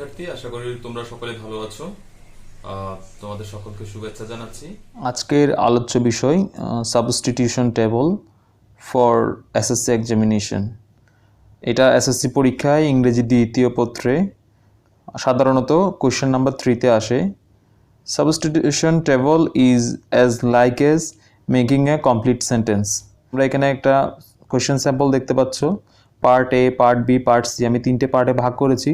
শিক্ষার্থী, আশা করি তোমরা সকলে ভালো আছো। তোমাদের সকলকে শুভেচ্ছা জানাচ্ছি। আজকের আলোচ্য বিষয় substitution table for SSC examination. এটা এসএসসি পরীক্ষায় ইংরেজি দ্বিতীয় পত্রে সাধারণত কোয়েশ্চেন নাম্বার 3-তে আসে। Substitution table is as like as making a complete sentence. আমরা এখানে একটা কোয়েশ্চেন স্যাম্পল দেখতে পাচ্ছ। Part A, part B, part C, আমি 3টে পার্টে ভাগ করেছি।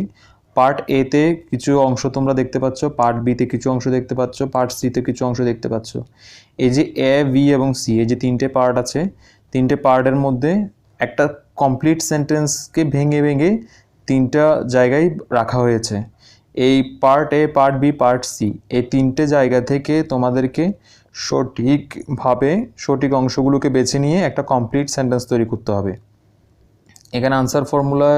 পার্ট এতে কিছু অংশ তোমরা দেখতে পাচ্ছ, পার্ট বিতে কিছু অংশ দেখতে পাচ্ছ, পার্ট সিতে কিছু অংশ দেখতে পাচ্ছ। এই যে এ, বি এবং সি, এই যে 3টে পার্ট আছে, 3টে পার্টের মধ্যে একটা কমপ্লিট সেন্টেন্সকে ভেঙে ভেঙে 3টা জায়গায় রাখা হয়েছে। এই part A, part B, part C, এই 3টে জায়গা থেকে তোমাদেরকে সঠিকভাবে সঠিক অংশগুলোকে বেছে নিয়ে একটা কমপ্লিট সেন্টেন্স তৈরি করতে হবে। এখানে আনসার ফর্মুলা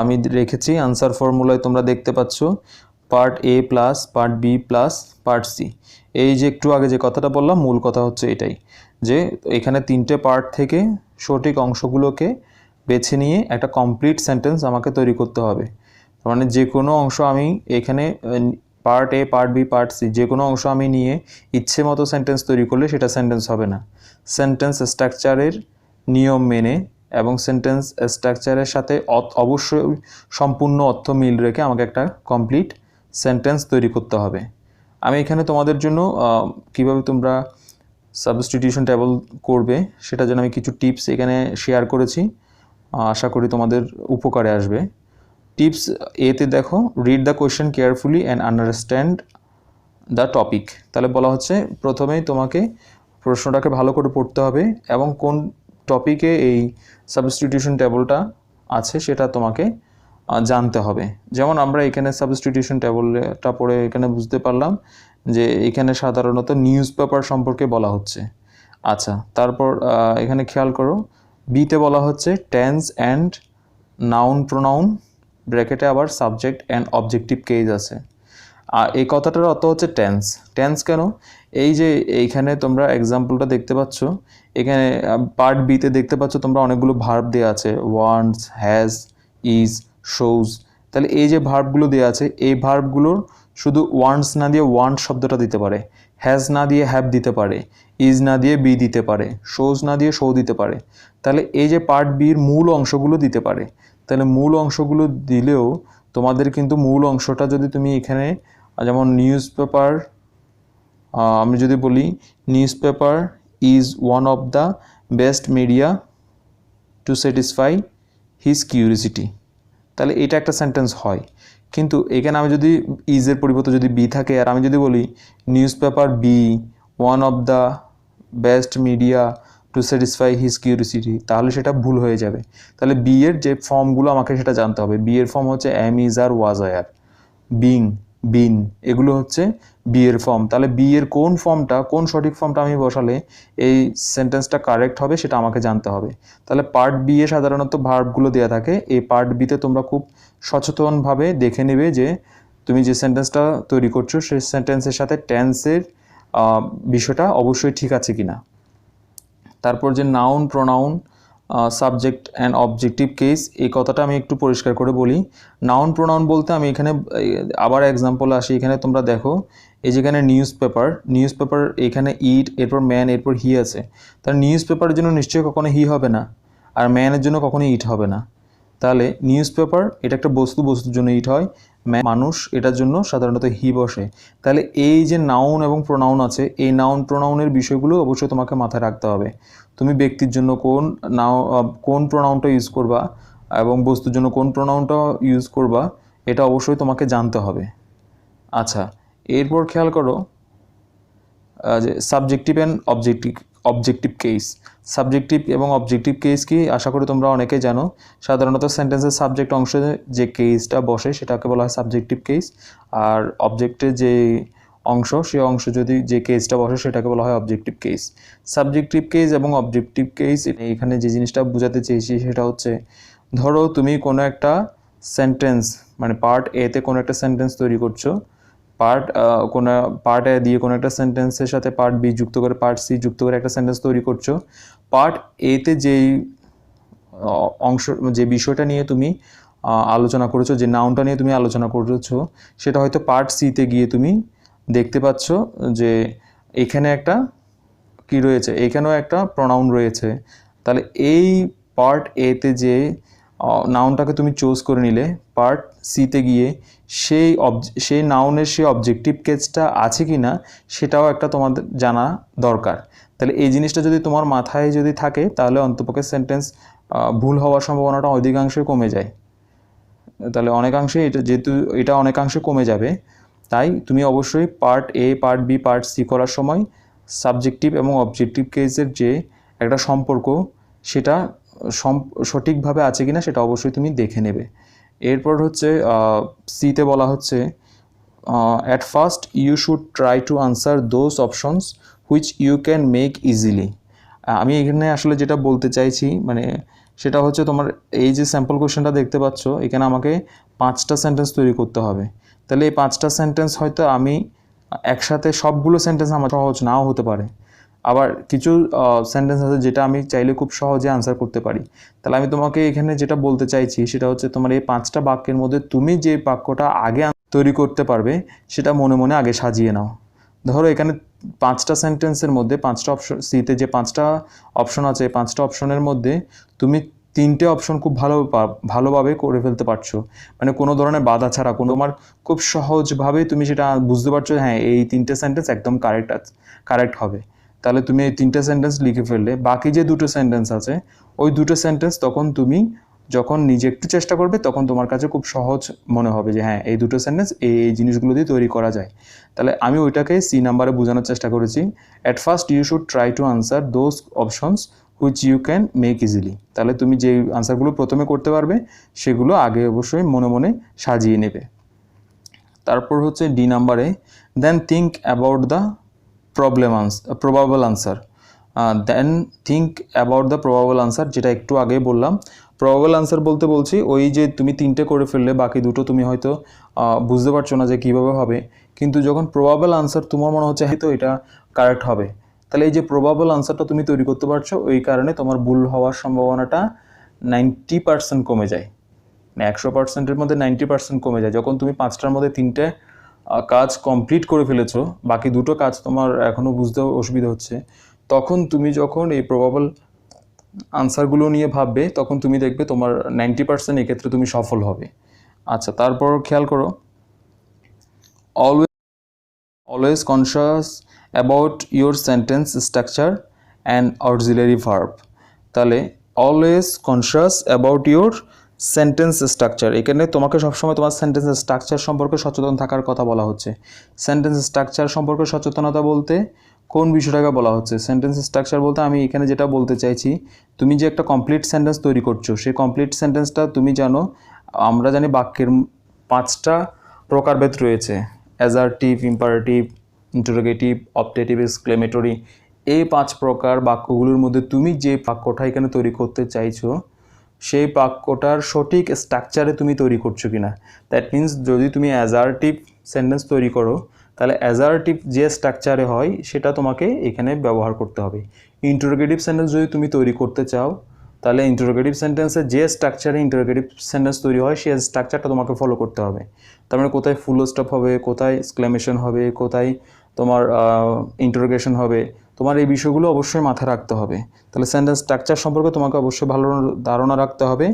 আমি রেখেছি। আনসার ফর্মুলায় তোমরা দেখতে পাচ্ছ part A plus part B plus part C. এই যে একটু আগে যে কথাটা বললাম, মূল কথা হচ্ছে এটাই, যে এখানে 3টে পার্ট থেকে সঠিক অংশগুলোকে বেছে নিয়ে একটা কমপ্লিট সেন্টেন্স আমাকে তৈরি করতে হবে। মানে যে কোনো অংশ আমি এখানে part A, part B, part C, যে কোনো অংশ আমি নিয়ে ইচ্ছে মতো সেন্টেন্স তৈরি করলে সেটা সেন্টেন্স হবে না। সেন্টেন্স স্ট্রাকচারের নিয়ম মেনে এবং সেন্টেন্স স্ট্রাকচারের সাথে অবশ্যই সম্পূর্ণ অর্থ মিল রেখে আমাকে একটা কমপ্লিট সেন্টেন্স তৈরি করতে হবে। আমি এখানে তোমাদের জন্য কিভাবে তোমরা সাবস্টিটিউশন টেবল করবে সেটার জন্য আমি কিছু টিপস এখানে শেয়ার করেছি। আশা করি তোমাদের উপকারে আসবে। টিপস এতে দেখো, read the question carefully and understand the topic. তাহলে বলা হচ্ছে প্রথমেই তোমাকে প্রশ্নটাকে ভালো করে পড়তে হবে এবং কোন টপিকে এই সাবস্টিটিউশন টেবলটা আছে সেটা তোমাকে জানতে হবে। যেমন আমরা এখানে সাবস্টিটিউশন টেবলটা পড়ে এখানে বুঝতে পারলাম যে এখানে সাধারণত নিউজ পেপার সম্পর্কে বলা হচ্ছে। আচ্ছা, তারপর এখানে খেয়াল করো, বিতে বলা হচ্ছে টেন্স অ্যান্ড নাউন প্রোনাউন, ব্র্যাকেটে আবার সাবজেক্ট অ্যান্ড অবজেক্টিভ কেস আছে। আর এই কথাটার অর্থ হচ্ছে টেন্স। টেন্স কেন? এই যে এইখানে তোমরা এক্সাম্পলটা দেখতে পাচ্ছ, এখানে পার্ট বিতে দেখতে পাচ্ছ তোমরা অনেকগুলো ভার্ব দেওয়া আছে, ওয়ান্টস, হ্যাজ, ইজ, শোজ। তাহলে এই যে ভার্বগুলো দেওয়া আছে, এই ভার্বগুলোর শুধু ওয়ান্টস না দিয়ে ওয়ান্ট শব্দটা দিতে পারে, হ্যাজ না দিয়ে হ্যাভ দিতে পারে, ইজ না দিয়ে বি দিতে পারে, শোজ না দিয়ে শো দিতে পারে। তাহলে এই যে পার্ট বির মূল অংশগুলো দিতে পারে। তাহলে মূল অংশগুলো দিলেও তোমাদের কিন্তু মূল অংশটা যদি তুমি এখানে, যেমন নিউজ পেপার, আমি যদি বলি news paper is one of the best media to satisfy his curiosity, তাহলে এটা একটা সেন্টেন্স হয়। কিন্তু এখানে আমি যদি ইজের পরিবর্তে যদি বি থাকে আর আমি যদি বলি news paper be one of the best media to satisfy his curiosity, তাহলে সেটা ভুল হয়ে যাবে। তাহলে বি এর যে ফর্মগুলো আমাকে সেটা জানতে হবে। বি এর ফর্ম হচ্ছে am, is, are, was, were, being, been, এগুলো হচ্ছে বি এর ফর্ম। তাহলে বি এর কোন ফর্মটা, কোন সঠিক ফর্মটা আমি বসালে এই সেন্টেন্সটা কারেক্ট হবে সেটা আমাকে জানতে হবে। তাহলে পার্ট বি এ সাধারণত ভার্বগুলো দেওয়া থাকে। এই পার্ট বিতে তোমরা খুব সচেতনভাবে দেখে নেবে যে তুমি যে সেন্টেন্সটা তৈরি করছো সেই সেন্টেন্সের সাথে টেন্সের বিষয়টা অবশ্যই ঠিক আছে কিনা। তারপর যে noun pronoun subject and objective case, এই কথাটা আমি একটু পরিষ্কার করে বলি। নাউন প্রোনাউন বলতে আমি এখানে আবার এক্সাম্পল আসি। এখানে তোমরা দেখো, এই যেখানে নিউজ পেপার, নিউজ পেপার এখানে ইট, এরপর ম্যান, এরপর হি আছে। তাহলে নিউজ পেপারের জন্য নিশ্চয়ই কখনো হি হবে না, আর ম্যানের জন্য কখনো ইট হবে না। তাহলে নিউজ পেপার এটা একটা বস্তু, বস্তুর জন্য ইট হয়। মানুষ, এটার জন্য সাধারণত হি বসে। তাহলে এই যে নাউন এবং প্রোনাউন আছে, এই নাউন প্রোনাউনের বিষয়গুলো অবশ্যই তোমাকে মাথায় রাখতে হবে। তুমি ব্যক্তির জন্য কোন প্রোনাউনটা ইউজ করবা এবং বস্তুর জন্য কোন প্রোনাউনটা ইউজ করবা, এটা অবশ্যই তোমাকে জানতে হবে। আচ্ছা, এরপর খেয়াল করো যে subjective and objective case. Subjective এবং অবজেক্টিভ কেস কি আশা করি তোমরা অনেকেই জানো। সাধারণত সেন্টেন্সের সাবজেক্ট অংশে যে কেসটা বসে সেটাকে বলা হয় সাবজেক্টিভ কেস, আর অবজেক্টের যে অংশ, সেই অংশ যদি যে কেসটা বসে সেটাকে বলা হয় অবজেক্টিভ কেস। সাবজেক্টিভ কেস এবং অবজেক্টিভ কেস, এখানে যে জিনিসটা বোঝাতে চেয়েছি সেটা হচ্ছে, ধরো তুমি কোনো একটা সেন্টেন্স, মানে পার্ট এতে কোনো একটা সেন্টেন্স তৈরি করছো, কোনো পার্ট এ দিয়ে কোনো একটা সেন্টেন্সের সাথে পার্ট বি যুক্ত করে, পার্ট সি যুক্ত করে একটা সেন্টেন্স তৈরি করছো। পার্ট এতে যেই অংশ, যে বিষয়টা নিয়ে তুমি আলোচনা করেছো, যে নাউনটা নিয়ে তুমি আলোচনা করেছো, সেটা হয়তো পার্ট সিতে গিয়ে তুমি দেখতে পাচ্ছ যে এখানে একটা কি রয়েছে, এখানেও একটা প্রনাউন রয়েছে। তাহলে এই পার্ট এতে যে নাউনটাকে তুমি চুজ করে নিলে, পার্ট সিতে গিয়ে সেই নাউনের সেই অবজেক্টিভ কেসটা আছে কি না সেটাও একটা তোমাদের জানা দরকার। তাহলে এই জিনিসটা যদি তোমার মাথায় যদি থাকে, তাহলে অন্তপক্ষে সেন্টেন্স ভুল হওয়ার সম্ভাবনাটা অধিকাংশই কমে যায়। তাহলে অনেকাংশে যেহেতু এটা অনেকাংশে কমে যাবে, তাই তুমি অবশ্যই part A, part B, part C করার সময় সাবজেক্টিভ এবং অবজেক্টিভ কেসের যে একটা সম্পর্ক, সেটা সঠিকভাবে আছে কিনা সেটা অবশ্যই তুমি দেখে নেবে। এরপর হচ্ছে সিতে বলা হচ্ছে at first you should try to answer those options which you can make easily. আমি এখানে আসলে যেটা বলতে চাইছি মানে সেটা হচ্ছে, তোমার এই যে স্যাম্পল কোশ্চেনটা দেখতে পাচ্ছ, এখানে আমাকে 5টা সেন্টেন্স তৈরি করতে হবে। তাহলে এই 5টা সেন্টেন্স হয়তো আমি একসাথে সবগুলো সেন্টেন্স আমার সহজ নাও হতে পারে, আবার কিছু সেন্টেন্স আছে যেটা আমি চাইলে খুব সহজে আনসার করতে পারি। তাহলে আমি তোমাকে এখানে যেটা বলতে চাইছি সেটা হচ্ছে, তোমার এই 5টা বাক্যের মধ্যে তুমি যে বাক্যটা আগে তৈরি করতে পারবে সেটা মনে মনে আগে সাজিয়ে নাও। ধরো এখানে 5টা সেন্টেন্সের মধ্যে 5টা অপশন, সিতে যে 5টা অপশন আছে, 5টা অপশনের মধ্যে তুমি 3টে অপশন খুব ভালোভাবে করে ফেলতে পারছো, মানে কোনো ধরনের বাধা ছাড়া, কোনো তোমার খুব সহজভাবে তুমি সেটা বুঝতে পারছো, হ্যাঁ এই 3টে সেন্টেন্স একদম কারেক্ট হবে। তাহলে তুমি এই 3টে সেন্টেন্স লিখে ফেললে, বাকি যে 2টো সেন্টেন্স আছে ওই 2টো সেন্টেন্স তখন তুমি যখন নিজে একটু চেষ্টা করবে তখন তোমার কাছে খুব সহজ মনে হবে যে হ্যাঁ এই 2টো সেন্টেন্স এই জিনিসগুলো দিয়ে তৈরি করা যায়। তাহলে আমি ওইটাকে সি নাম্বারে বোঝানোর চেষ্টা করেছি, at first you should try to answer those options which you can make easily. তাহলে তুমি যে আনসারগুলো প্রথমে করতে পারবে সেগুলো আগে অবশ্যই মনে মনে সাজিয়ে নেবে। তারপর হচ্ছে ডি নাম্বারে, then think about the probable answer. Then think about the probable answer, যেটা একটু আগেই বললাম। প্রবাবল আনসার বলতে বলছি ওই যে তুমি 3টে করে ফেললে, বাকি 2টো তুমি হয়তো বুঝতে পারছো না যে কীভাবে হবে, কিন্তু যখন প্রবাবল আনসার তোমার মনে হচ্ছে হয়তো এটা কারেক্ট হবে, তাহলে এই যে প্রবাবল আনসারটা তুমি তৈরি করতে পারছো, ওই কারণে তোমার ভুল হওয়ার সম্ভাবনাটা 90% কমে যায়। 100%-এর মধ্যে 90% কমে যায়। যখন তুমি 5টার মধ্যে 3টে কাজ কমপ্লিট করে ফেলেছো, বাকি 2টো কাজ তোমার এখনও বুঝতে অসুবিধা হচ্ছে, তখন তুমি যখন এই প্রবাবল আনসারগুলো নিয়ে ভাববে, তখন তুমি দেখবে তোমার 90% এক্ষেত্রে তুমি সফল হবে। আচ্ছা, তারপর খেয়াল করো, always conscious about your sentence structure and auxiliary verb. তাহলে always conscious about your sentence structure, এখানে তোমাকে সবসময় তোমার সেন্টেন্স স্ট্রাকচার সম্পর্কে সচেতন থাকার কথা বলা হচ্ছে। সেন্টেন্স স্ট্রাকচার সম্পর্কে সচেতনতা বলতে কোন বিষয়টাকে বলা হচ্ছে? সেন্টেন্স স্ট্রাকচার বলতে আমি এখানে যেটা বলতে চাইছি, তুমি যে একটা কমপ্লিট সেন্টেন্স তৈরি করছো, সেই কমপ্লিট সেন্টেন্সটা তুমি জানো, আমরা জানি বাক্যের 5টা প্রকারভেদ রয়েছে, অ্যাজারটিভ, ইম্পারেটিভ, ইন্টারোগেটিভ, অপটেটিভ, এক্সক্লেমেটরি। এই 5 প্রকার বাক্যগুলোর মধ্যে তুমি যে বাক্যটা এখানে তৈরি করতে চাইছো, সেই বাক্যটার সঠিক স্ট্রাকচারে তুমি তৈরি করছো কিনা। দ্যাট মিন্স যদি তুমি অ্যাজারটিভ সেন্টেন্স তৈরি করো, তাহলে অ্যাজারটিভ যে স্ট্রাকচারে হয় সেটা তোমাকে এখানে ব্যবহার করতে হবে। ইন্টারোগেটিভ সেন্টেন্স যদি তুমি তৈরি করতে চাও, তাহলে ইন্টারোগেটিভ সেন্টেন্সে যে স্ট্রাকচারে ইন্টারোগেটিভ সেন্টেন্স তৈরি হয় সেই স্ট্রাকচারটা তোমাকে ফলো করতে হবে। তার মানে কোথায় ফুল স্টপ হবে, কোথায় এক্সক্লেমেশন হবে, কোথায় তোমার ইন্টারোগেশন হবে, তোমার এই বিষয়গুলো অবশ্যই মাথায় রাখতে হবে। তাহলে সেন্টেন্স স্ট্রাকচার সম্পর্কে তোমাকে অবশ্যই ভালো ধারণা রাখতে হবে।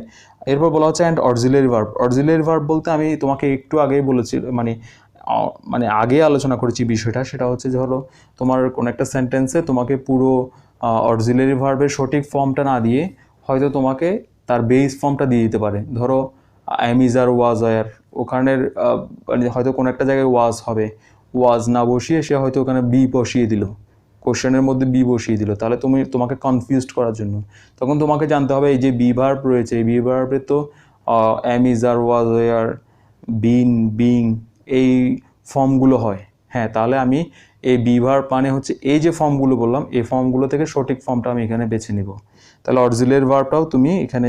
এরপর বলা হচ্ছে and auxiliary verb. Auxiliary verb বলতে আমি তোমাকে একটু আগেই বলেছি, মানে আগে আলোচনা করেছি বিষয়টা, সেটা হচ্ছে যে হলো তোমার কোনো একটা সেন্টেন্সে তোমাকে পুরো অক্সিলারি ভার্বের সঠিক ফর্মটা না দিয়ে হয়তো তোমাকে তার বেস ফর্মটা দিয়ে দিতে পারে। ধরো অ্যাম, ইজ, আর, ওয়াজ, আর, ওখানের মানে হয়তো কোনো একটা জায়গায় ওয়াজ হবে, ওয়াজ না বসিয়ে সে হয়তো ওখানে বি বসিয়ে দিল, কোশ্চেনের মধ্যে বি বসিয়ে দিল, তাহলে তোমাকে কনফিউজড করার জন্য তখন তোমাকে জানতে হবে এই যে বি ভার্ব রয়েছে, এই বি ভার্বে তো অ্যাম, is, are, was, R, bin, being এই ফর্মগুলো হয়। হ্যাঁ, তাহলে আমি এই বি ভার্ব মানে হচ্ছে এই যে ফর্মগুলো বললাম, এই ফর্মগুলো থেকে সঠিক ফর্মটা আমি এখানে বেছে নিব। তাহলে অক্সিলারি ভার্বটাও তুমি এখানে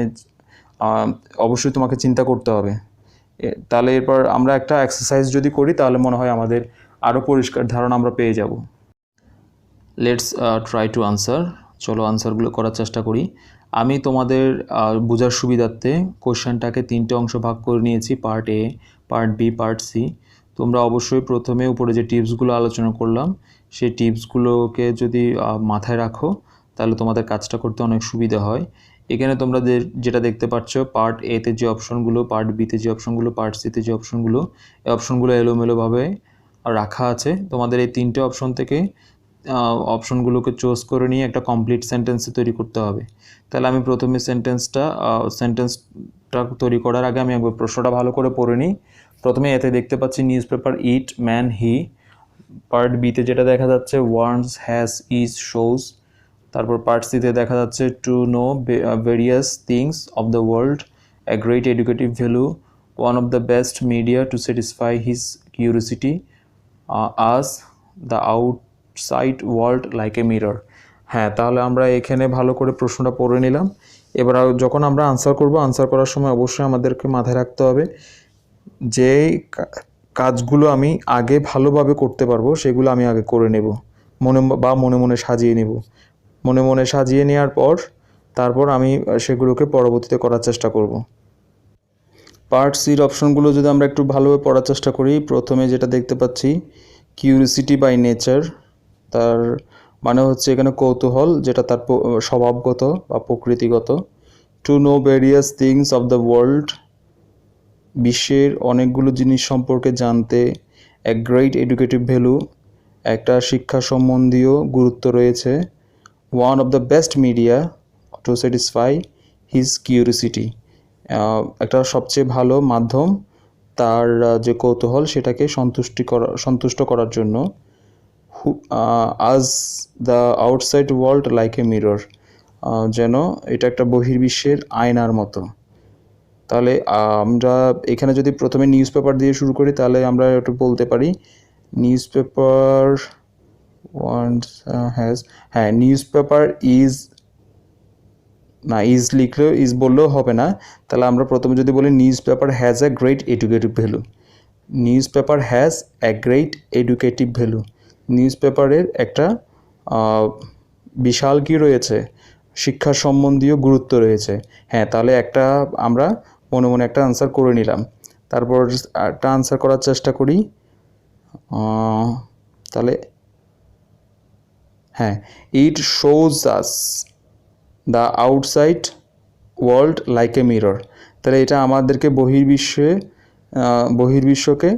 অবশ্যই তোমাকে চিন্তা করতে হবে। তাহলে এরপর আমরা একটা এক্সারসাইজ যদি করি তাহলে মনে হয় আমাদের আরও পরিষ্কার ধারণা আমরা পেয়ে যাব। Let's try to answer. চলো আনসারগুলো করার চেষ্টা করি। আমি তোমাদের বোঝার সুবিধার্থে কোশ্চেনটাকে 3টে অংশ ভাগ করে নিয়েছি, part A, part B, part C. তোমরা অবশ্যই প্রথমে উপরে যে টিপসগুলো আলোচনা করলাম সেই টিপসগুলোকে যদি মাথায় রাখো তাহলে তোমাদের কাজটা করতে অনেক সুবিধা হয়। এখানে তোমরা যেটা দেখতে পাচ্ছ, পার্ট এতে যে অপশনগুলো, পার্ট বিতে যে অপশনগুলো, পার্ট সিতে যে অপশনগুলো, এই অপশনগুলো এলোমেলোভাবে রাখা আছে। তোমাদের এই 3টে অপশন থেকে অপশনগুলোকে চুজ করে নিয়ে একটা কমপ্লিট সেন্টেন্স তৈরি করতে হবে। তাহলে আমি প্রথমে সেন্টেন্সটা তৈরি করার আগে আমি একবার প্রশ্নটা ভালো করে পড়ে নিই। প্রথমে এতে দেখতে পাচ্ছি নিউজ পেপার, ইট, ম্যান, হি। পার্ট বিতে যেটা দেখা যাচ্ছে ওয়ান্টস, হ্যাজ, ইজ, শোজ। তারপর পার্ট সিতে দেখা যাচ্ছে two know various things of the world, a great educative value, one of the best media to satisfy his curiosity, as the outside world like a mirror. হ্যাঁ, তাহলে আমরা এখানে ভালো করে প্রশ্নটা পড়ে নিলাম। এবার যখন আমরা আনসার করব, আনসার করার সময় অবশ্যই আমাদেরকে মাথায় রাখতে হবে যে কাজগুলো আমি আগে ভালোভাবে করতে পারবো সেগুলো আমি আগে করে নেব, মনে মনে সাজিয়ে নেব। মনে মনে সাজিয়ে নেওয়ার পর তারপর আমি সেগুলোকে পরবর্তীতে করার চেষ্টা করব। পার্ট সির অপশনগুলো যদি আমরা একটু ভালোভাবে পড়ার চেষ্টা করি, প্রথমে যেটা দেখতে পাচ্ছি কিউরিসিটি বাই নেচার, তার মানে হচ্ছে এখানে কৌতূহল, যেটা তার স্বভাবগত বা প্রকৃতিগত। Two know various things of the world, বিশ্বের অনেকগুলো জিনিস সম্পর্কে জানতে। এ গ্রেট এডুকেটিভ ভ্যালু, একটা শিক্ষা সম্বন্ধীয় গুরুত্ব রয়েছে। One of the best media to satisfy his curiosity, একটা সবচেয়ে ভালো মাধ্যম তার যে কৌতূহল সেটাকে সন্তুষ্ট করার জন্য। আজ the outside world like a mirror, যেন এটা একটা বহির্বিশ্বের আয়নার মতো। তাহলে আমরা এখানে যদি প্রথমে নিউজ পেপার দিয়ে শুরু করি তাহলে আমরা একটু বলতে পারি নিউজ পেপার হ্যাঁ, নিউজ পেপার ইজ, না ইজ লিখলেও ইজ বললেও হবে না। তাহলে আমরা প্রথমে যদি বলি news paper has a great educative value, news paper has a great educative value, news পেপারের একটা বিশাল কি রয়েছে, শিক্ষা সম্বন্ধীয় গুরুত্ব রয়েছে। হ্যাঁ, তাহলে একটা আমরা মনে মনে একটা আনসার করে নিলাম। তারপর একটা আনসার করার চেষ্টা করি। তাহলে হ্যাঁ, it shows us the outside world like a mirror, তাহলে এটা আমাদেরকে বহির্বিশ্বকে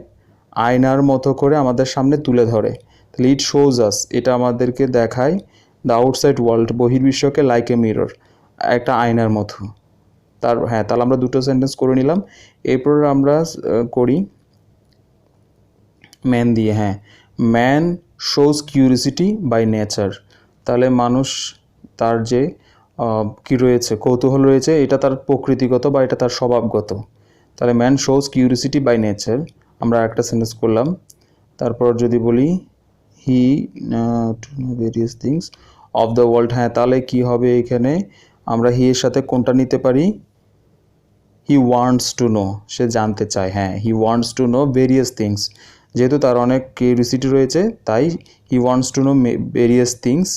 আয়নার মতো করে আমাদের সামনে তুলে ধরে। তাহলে ইট শোজ আস, এটা আমাদেরকে দেখায় দ্য আউটসাইড ওয়ার্ল্ড, বহির্বিশ্বকে লাইক এ মিরর, একটা আয়নার মতো। তাহলে আমরা দুটো সেন্টেন্স করে নিলাম। এরপর আমরা করি ম্যান দিয়ে। হ্যাঁ, man shows curiosity by nature, তাহলে মানুষ তার যে কি রয়েছে, কৌতূহল রয়েছে, এটা তার প্রকৃতিগত বা এটা তার স্বভাবগত। তাহলে man shows curiosity by nature, আমরা একটা সেন্টেন্স করলাম। তারপর যদি বলি he to know various things of the world, হ্যাঁ, তাহলে কি হবে এখানে আমরা হি এর সাথে কোনটা নিতে পারি, হি ওয়ান্টস টু নো, সে জানতে চায়। হ্যাঁ, he wants to know various things, যেহেতু তার অনেক কিউরিসিটি রয়েছে তাই he wants to know various things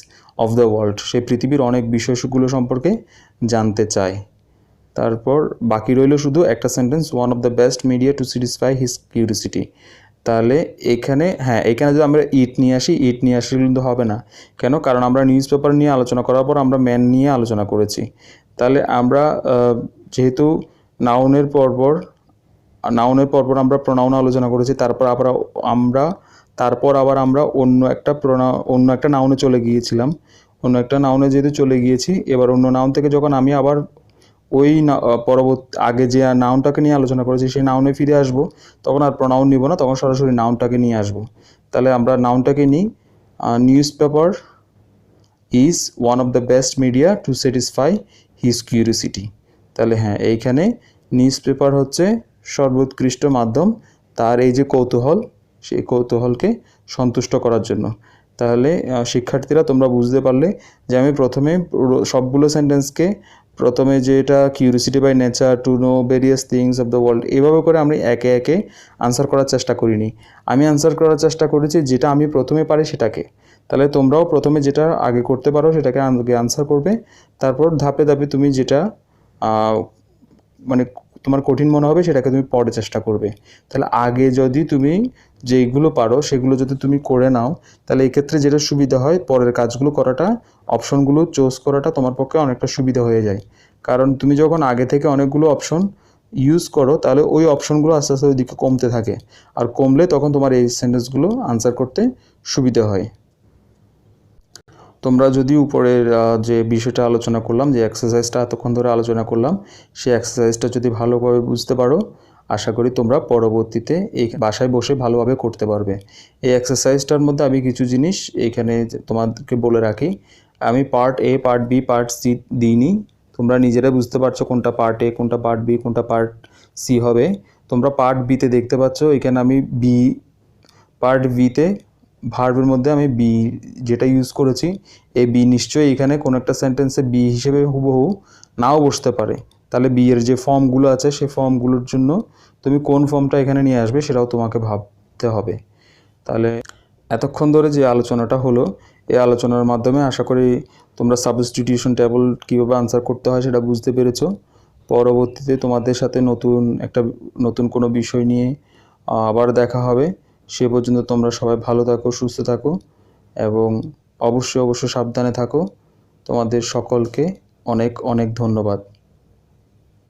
of the world, সে পৃথিবীর অনেক বিষয়গুলো সম্পর্কে জানতে চায়। তারপর বাকি রইল শুধু একটা sentence, one of the best media to satisfy his curiosity. তাহলে এখানে যদি আমরা ইট নিয়ে আসি কিন্তু হবে না। কেন? কারণ আমরা নিউজ পেপার নিয়ে আলোচনা করার পর আমরা ম্যান নিয়ে আলোচনা করেছি। তাহলে আমরা যেহেতু নাউনের পরপর আমরা প্রোনাউন আলোচনা করেছি, তারপর আবার আমরা অন্য একটা নাউনে চলে গিয়েছিলাম। অন্য একটা নাউনে যেহেতু চলে গিয়েছি, এবার অন্য নাউন থেকে যখন আমি আবার ওই আগে যে নাউনটাকে নিয়ে আলোচনা করেছি সেই নাউনে ফিরে আসব, তখন আর প্রোনাউন নিব না, তখন সরাসরি নাউনটাকে নিয়ে আসব। তাহলে আমরা নাউনটাকে নিই, news paper is one of the best media to satisfy his curiosity. তাহলে হ্যাঁ, এইখানে নিউজ পেপার হচ্ছে সর্বোৎকৃষ্ট মাধ্যম তার এই যে কৌতূহল, সেই কৌতূহলকে সন্তুষ্ট করার জন্য। তাহলে শিক্ষার্থীরা তোমরা বুঝতে পারলে যে আমি প্রথমে সবগুলো সেন্টেন্সকে প্রথমে যেটা curiosity by nature, to know various things of the world, এভাবে করে আমি একে একে আনসার করার চেষ্টা করিনি। আমি আনসার করার চেষ্টা করেছি যেটা আমি প্রথমে পারি সেটাকে। তাহলে তোমরাও প্রথমে যেটা আগে করতে পারো সেটাকে আগে আনসার করবে, তারপর ধাপে ধাপে তুমি যেটা মানে তোমার কঠিন মনে হবে সেটাকে তুমি পরে চেষ্টা করবে। তাহলে আগে যদি তুমি যেইগুলো পারো সেগুলো যদি তুমি করে নাও, তাহলে এই ক্ষেত্রে যেটা সুবিধা হয়, পরের কাজগুলো করাটা, অপশনগুলো চুজ করাটা তোমার পক্ষে অনেকটা সুবিধা হয়ে যায়। কারণ তুমি যখন আগে থেকে অনেকগুলো অপশন ইউজ করো, তাহলে ওই অপশনগুলো আস্তে আস্তে ওইদিকে কমতে থাকে, আর কমলে তখন তোমার এই সেন্টেন্সগুলো আনসার করতে সুবিধা হয়। তোমরা যদি উপরের যে বিষয়টা আলোচনা করলাম, যে এক্সারসাইজটা এতক্ষণ ধরে আলোচনা করলাম, সেই এক্সারসাইজটা যদি ভালোভাবে বুঝতে পারো, আশা করি তোমরা পরবর্তীতে এই বাসায় বসে ভালোভাবে করতে পারবে। এই এক্সারসাইজটার মধ্যে আমি কিছু জিনিস এইখানে তোমাদেরকে বলে রাখি। আমি part A, part B, part C দিইনি। তোমরা নিজেরা বুঝতে পারছো কোনটা পার্ট এ, কোনটা পার্ট বি, কোনটা পার্ট সি হবে। তোমরা পার্ট বিতে দেখতে পাচ্ছ এখানে আমি পার্ট বিতে ভার্বের মধ্যে আমি বি যেটা ইউজ করেছি, এই বি নিশ্চয়ই এখানে কোনো একটা সেন্টেন্সে বি হিসেবে হুবহু নাও বসতে পারে। তাহলে বি এর যে ফর্মগুলো আছে সেই ফর্মগুলোর জন্য তুমি কোন ফর্মটা এখানে নিয়ে আসবে সেটাও তোমাকে ভাবতে হবে। তাহলে এতক্ষণ ধরে যে আলোচনাটা হলো, এই আলোচনার মাধ্যমে আশা করি তোমরা সাবস্টিটিউশন টেবল কীভাবে আনসার করতে হয় সেটা বুঝতে পেরেছো। পরবর্তীতে তোমাদের সাথে নতুন কোনো বিষয় নিয়ে আবার দেখা হবে। সে পর্যন্ত তোমরা সবাই ভালো থাকো, সুস্থ থাকো এবং অবশ্যই সাবধানে থাকো। তোমাদের সকলকে অনেক অনেক ধন্যবাদ।